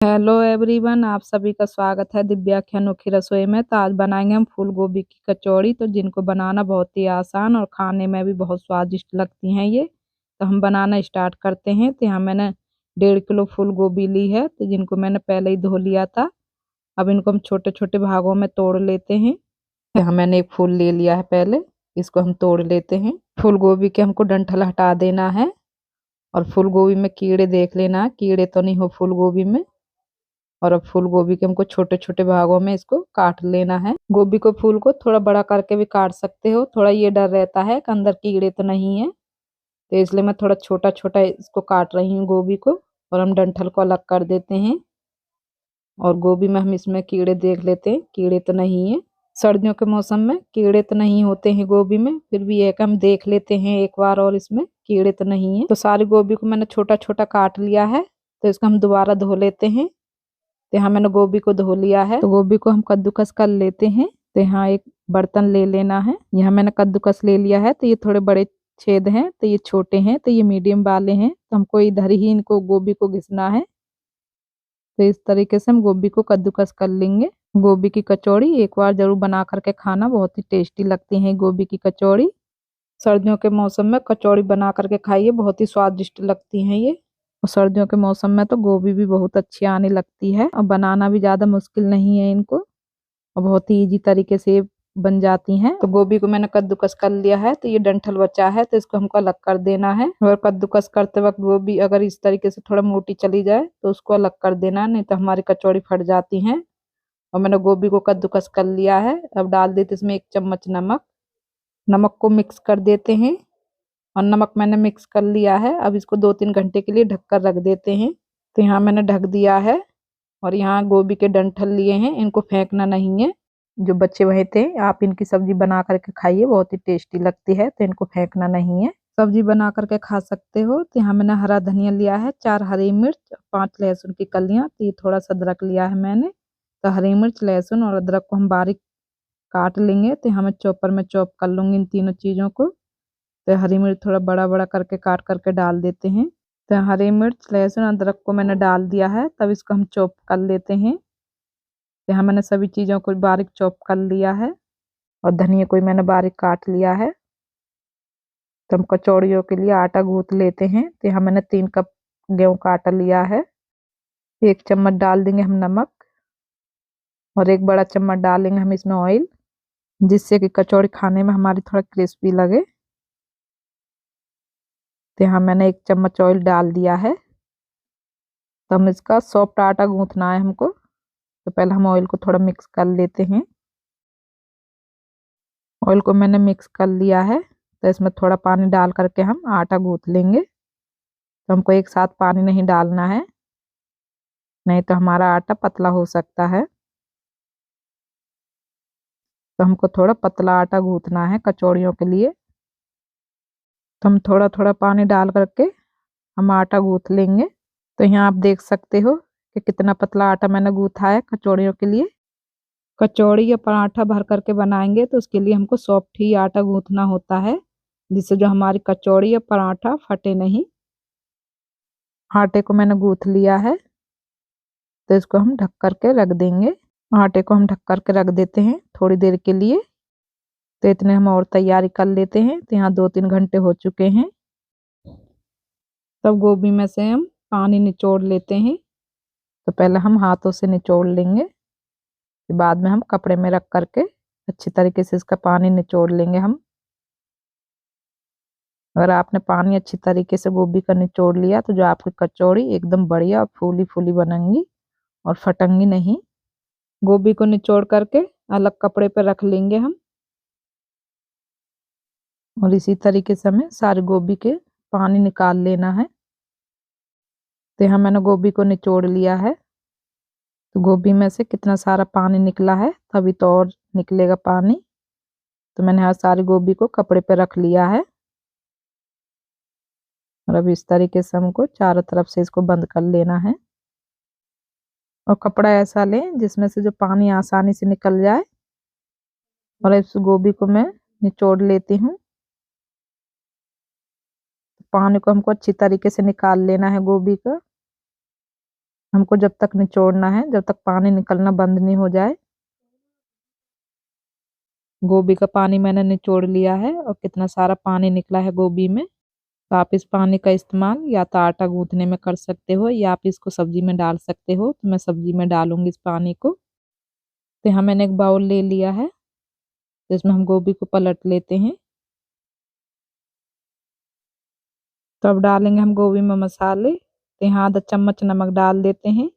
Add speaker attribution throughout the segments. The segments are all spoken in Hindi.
Speaker 1: हेलो एवरीवन, आप सभी का स्वागत है दिव्या की अनोखी रसोई में। तो आज बनाएंगे हम फूल गोभी की कचौड़ी, तो जिनको बनाना बहुत ही आसान और खाने में भी बहुत स्वादिष्ट लगती हैं ये। तो हम बनाना स्टार्ट करते हैं। तो यहाँ मैंने 1.5 किलो फूल गोभी ली है, तो जिनको मैंने पहले ही धो लिया था। अब इनको हम छोटे छोटे भागों में तोड़ लेते हैं। यहाँ मैंने एक फूल ले लिया है, पहले इसको हम तोड़ लेते हैं। फूल गोभी के हमको डंठल हटा देना है और फूल गोभी में कीड़े देख लेना है, कीड़े तो नहीं हो फूल गोभी में। और अब फूल गोभी के हमको छोटे छोटे भागों में इसको काट लेना है। गोभी को फूल को थोड़ा बड़ा करके भी काट सकते हो, थोड़ा ये डर रहता है कि अंदर कीड़े तो नहीं है, तो इसलिए मैं थोड़ा छोटा छोटा इसको काट रही हूँ गोभी को। और हम डंठल को अलग कर देते हैं। और गोभी में हम इसमें कीड़े देख लेते हैं, कीड़े तो नहीं है। सर्दियों के मौसम में कीड़े तो नहीं होते हैं गोभी में, फिर भी एक हम देख लेते हैं एक बार, और इसमें कीड़े तो नहीं है। तो सारी गोभी को मैंने छोटा छोटा काट लिया है, तो इसको हम दोबारा धो लेते हैं। तो यहाँ मैंने गोभी को धो लिया है, तो गोभी को हम कद्दूकस कर लेते हैं। तो यहाँ एक बर्तन ले लेना है। यहाँ मैंने कद्दूकस ले लिया है। तो ये थोड़े बड़े छेद हैं, तो ये छोटे हैं, तो ये मीडियम वाले हैं। तो हमको इधर ही इनको गोभी को घिसना है। तो इस तरीके से हम गोभी को कद्दूकस कर लेंगे। गोभी की कचौड़ी एक बार जरूर बना करके खाना, बहुत ही टेस्टी लगती है गोभी की कचौड़ी। सर्दियों के मौसम में कचौड़ी बना करके खाइए, बहुत ही स्वादिष्ट लगती हैं ये। और सर्दियों के मौसम में तो गोभी भी बहुत अच्छी आने लगती है, और बनाना भी ज्यादा मुश्किल नहीं है इनको, और बहुत ही इजी तरीके से बन जाती हैं। तो गोभी को मैंने कद्दूकस कर लिया है, तो ये डंठल बचा है, तो इसको हमको अलग कर देना है। और कद्दूकस करते वक्त गोभी अगर इस तरीके से थोड़ा मोटी चली जाए तो उसको अलग कर देना, नहीं तो हमारी कचौड़ी फट जाती है। और मैंने गोभी को कद्दूकस कर लिया है। अब डाल देते इसमें 1 चम्मच नमक। नमक को मिक्स कर देते हैं। और नमक मैंने मिक्स कर लिया है। अब इसको 2-3 घंटे के लिए ढककर रख देते हैं। तो यहाँ मैंने ढक दिया है। और यहाँ गोभी के डंठल लिए हैं, इनको फेंकना नहीं है। जो बच्चे वही थे, आप इनकी सब्जी बना करके खाइए, बहुत ही टेस्टी लगती है, तो इनको फेंकना नहीं है। सब्जी बना करके खा सकते हो। तो यहाँ मैंने हरा धनिया लिया है, 4 हरी मिर्च, 5 लहसुन की कलियां, तो ये थोड़ा सा अदरक लिया है मैंने। तो हरी मिर्च, लहसुन और अदरक को हम बारीक काट लेंगे। तो यहाँ मैं चॉपर में चॉप कर लूंगी इन तीनों चीजों को। तो हरी मिर्च थोड़ा बड़ा बड़ा करके काट करके डाल देते हैं। तो हरी मिर्च, लहसुन, अदरक को मैंने डाल दिया है, तब इसको हम चॉप कर लेते हैं। यहाँ मैंने सभी चीज़ों को बारीक चॉप कर लिया है। और धनिया को मैंने बारीक काट लिया है। तो हम कचौड़ियों के लिए आटा गूंथ लेते हैं। तो यहाँ मैंने 3 कप गेहूं का आटा लिया है। 1 चम्मच डाल देंगे हम नमक। और 1 बड़ा चम्मच डालेंगे हम इसमें ऑयल, जिससे कि कचौड़ी खाने में हमारी थोड़ा क्रिस्पी लगे। तो यहाँ मैंने 1 चम्मच ऑयल डाल दिया है। तो हम इसका सॉफ्ट आटा गूंथना है हमको। तो पहले हम ऑयल को थोड़ा मिक्स कर लेते हैं। ऑयल को मैंने मिक्स कर लिया है। तो इसमें थोड़ा पानी डाल करके हम आटा गूंथ लेंगे। तो हमको एक साथ पानी नहीं डालना है, नहीं तो हमारा आटा पतला हो सकता है। तो हमको थोड़ा पतला आटा गूंथना है कचौड़ियों के लिए। तो हम थोड़ा थोड़ा पानी डाल करके हम आटा गूंथ लेंगे। तो यहाँ आप देख सकते हो कि कितना पतला आटा मैंने गूंथा है कचौड़ियों के लिए। कचौड़ी या पराठा भर करके बनाएंगे तो उसके लिए हमको सॉफ्ट ही आटा गूंथना होता है, जिससे जो हमारी कचौड़ी या पराठा फटे नहीं। आटे को मैंने गूंथ लिया है। तो इसको हम ढक करके रख देंगे। आटे को हम ढक करके रख देते हैं थोड़ी देर के लिए। तो इतने हम और तैयारी कर लेते हैं। तो यहाँ 2-3 घंटे हो चुके हैं। तब गोभी में से हम पानी निचोड़ लेते हैं। तो पहले हम हाथों से निचोड़ लेंगे, फिर बाद में हम कपड़े में रख करके अच्छी तरीके से इसका पानी निचोड़ लेंगे हम। अगर आपने पानी अच्छी तरीके से गोभी का निचोड़ लिया तो जो आपकी कचौड़ी एकदम बढ़िया और फूली फूली बनेंगी और फटेंगी नहीं। गोभी को निचोड़ करके अलग कपड़े पर रख लेंगे हम। और इसी तरीके से हमें सारी गोभी के पानी निकाल लेना है। तो यहाँ मैंने गोभी को निचोड़ लिया है। तो गोभी में से कितना सारा पानी निकला है, तभी तो और निकलेगा पानी। तो मैंने यहाँ सारी गोभी को कपड़े पे रख लिया है। और अब इस तरीके से हमको चारों तरफ से इसको बंद कर लेना है। और कपड़ा ऐसा लें जिसमें से जो पानी आसानी से निकल जाए। और इस गोभी को मैं निचोड़ लेती हूँ। पानी को हमको अच्छी तरीके से निकाल लेना है गोभी का। हमको जब तक निचोड़ना है, जब तक पानी निकलना बंद नहीं हो जाए। गोभी का पानी मैंने निचोड़ लिया है और कितना सारा पानी निकला है गोभी में। तो आप इस पानी का इस्तेमाल या तो आटा गूंथने में कर सकते हो या आप इसको सब्जी में डाल सकते हो। तो मैं सब्जी में डालूंगी इस पानी को। तो यहाँ मैंने एक बाउल ले लिया है, तो इसमें हम गोभी को पलट लेते हैं। तो अब डालेंगे हम गोभी में मसाले। तो यहाँ आधा चम्मच नमक डाल देते हैं।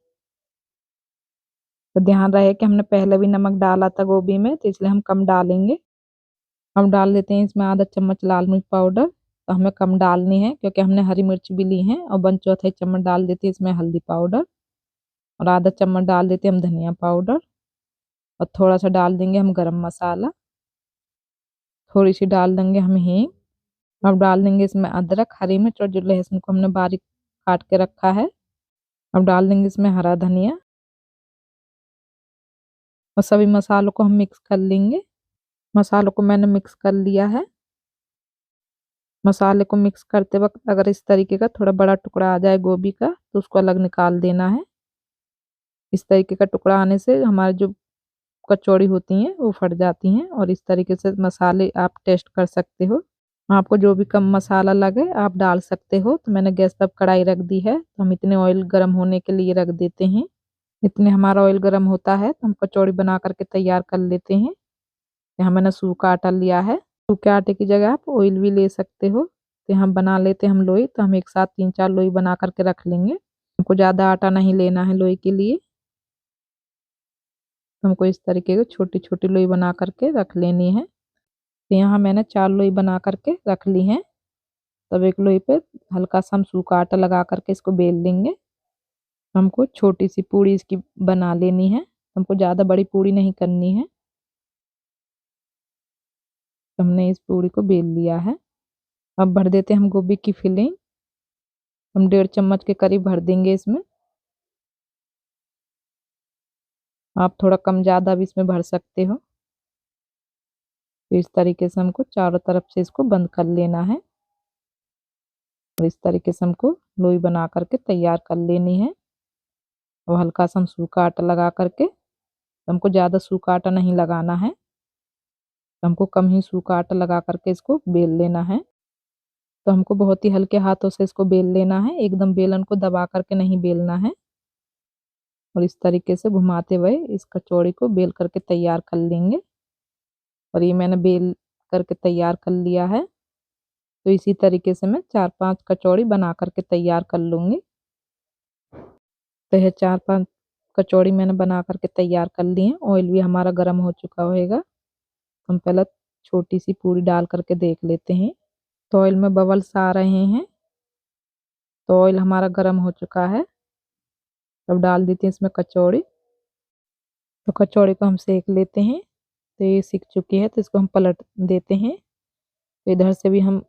Speaker 1: तो ध्यान रहे कि हमने पहले भी नमक डाला था गोभी में, तो इसलिए हम कम डालेंगे। हम डाल देते हैं इसमें आधा चम्मच लाल मिर्च पाउडर। तो हमें कम डालनी है क्योंकि हमने हरी मिर्च भी ली है। और 1/4 चम्मच डाल देते हैं इसमें हल्दी पाउडर। और आधा चम्मच डाल देते हैं हम धनिया पाउडर। और थोड़ा सा डाल देंगे हम गरम मसाला। थोड़ी सी डाल देंगे हम हींग। अब डाल देंगे इसमें अदरक, हरी मिर्च और जो लहसुन को हमने बारीक काट के रखा है। अब डाल देंगे इसमें हरा धनिया। और सभी मसालों को हम मिक्स कर लेंगे। मसालों को मैंने मिक्स कर लिया है। मसाले को मिक्स करते वक्त अगर इस तरीके का थोड़ा बड़ा टुकड़ा आ जाए गोभी का, तो उसको अलग निकाल देना है। इस तरीके का टुकड़ा आने से हमारी जो कचौड़ी होती हैं वो फट जाती हैं। और इस तरीके से मसाले आप टेस्ट कर सकते हो। आपको जो भी कम मसाला लगे आप डाल सकते हो। तो मैंने गैस पर कढ़ाई रख दी है, तो हम इतने ऑयल गर्म होने के लिए रख देते हैं। इतने हमारा ऑयल गर्म होता है तो हम कचौड़ी बना करके तैयार कर लेते हैं। यहाँ मैंने सूखा आटा लिया है। सूखे आटे की जगह आप ऑयल भी ले सकते हो। तो हम बना लेते हैं हम लोई। तो हम एक साथ 3-4 लोई बना करके रख लेंगे। हमको ज़्यादा आटा नहीं लेना है लोई के लिए। तो हमको इस तरीके की छोटी छोटी लोई बना करके रख लेनी है। तो यहाँ मैंने 4 लोई बना करके रख ली हैं। तब एक लोई पे हल्का सा हम सूखा आटा लगा करके इसको बेल लेंगे। हमको छोटी सी पूड़ी इसकी बना लेनी है। हमको ज़्यादा बड़ी पूड़ी नहीं करनी है। हमने इस पूड़ी को बेल लिया है। अब भर देते हैं हम गोभी की फिलिंग। हम 1.5 चम्मच के करीब भर देंगे इसमें। आप थोड़ा कम ज़्यादा भी इसमें भर सकते हो। तो इस तरीके से हमको चारों तरफ से इसको बंद कर लेना है। और इस तरीके से हमको लोई बना करके तैयार कर लेनी है। और हल्का सा हम सूखा आटा लगा करके, हमको ज़्यादा सूखा आटा नहीं लगाना है। हमको कम ही सूखा आटा लगा करके इसको बेल लेना है। तो हमको बहुत ही हल्के हाथों से इसको बेल लेना है, एकदम बेलन को दबा करके नहीं बेलना है। और इस तरीके से घुमाते हुए इस कचौड़ी को बेल करके तैयार कर लेंगे। और ये मैंने बेल करके तैयार कर लिया है। तो इसी तरीके से मैं 4-5 कचौड़ी बना करके तैयार कर लूँगी। तो यह 4-5 कचौड़ी मैंने बना करके तैयार कर ली है। ऑयल भी हमारा गर्म हो चुका होगा। हम पहले छोटी सी पूरी डाल करके देख लेते हैं। तो ऑयल में बबल्स आ रहे हैं। तो ऑयल हमारा गर्म हो चुका है। तब डाल देते हैं इसमें कचौड़ी। तो कचौड़ी को हम सेक लेते हैं। तो ये सिक चुकी है, तो इसको हम पलट देते हैं। तो इधर से भी हम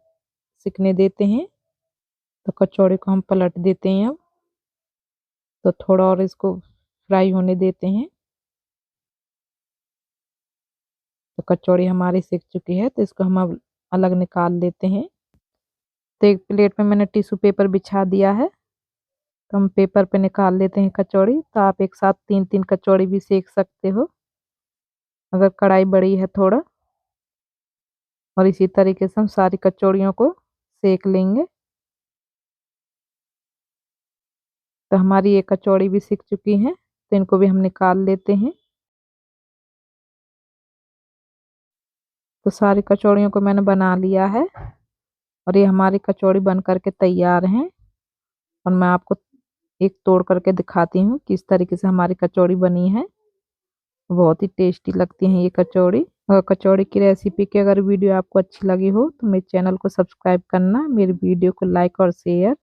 Speaker 1: सिकने देते हैं। तो कचौड़ी को हम पलट देते हैं अब। तो थोड़ा और इसको फ्राई होने देते हैं। तो कचौड़ी हमारी सिक चुकी है, तो इसको हम अब अलग निकाल लेते हैं। तो एक प्लेट में मैंने टिश्यू पेपर बिछा दिया है। तो हम पेपर पे निकाल लेते हैं कचौड़ी। तो आप एक साथ 3-3 कचौड़ी भी सेक सकते हो अगर कढ़ाई बड़ी है थोड़ा। और इसी तरीके से हम सारी कचौड़ियों को सेक लेंगे। तो हमारी ये कचौड़ी भी सिक चुकी है, तो इनको भी हम निकाल लेते हैं। तो सारी कचौड़ियों को मैंने बना लिया है। और ये हमारी कचौड़ी बन करके तैयार हैं। और मैं आपको एक तोड़ करके दिखाती हूँ किस तरीके से हमारी कचौड़ी बनी है। बहुत ही टेस्टी लगती है ये कचौड़ी। और कचौड़ी की रेसिपी की अगर वीडियो आपको अच्छी लगी हो तो मेरे चैनल को सब्सक्राइब करना, मेरी वीडियो को लाइक और शेयर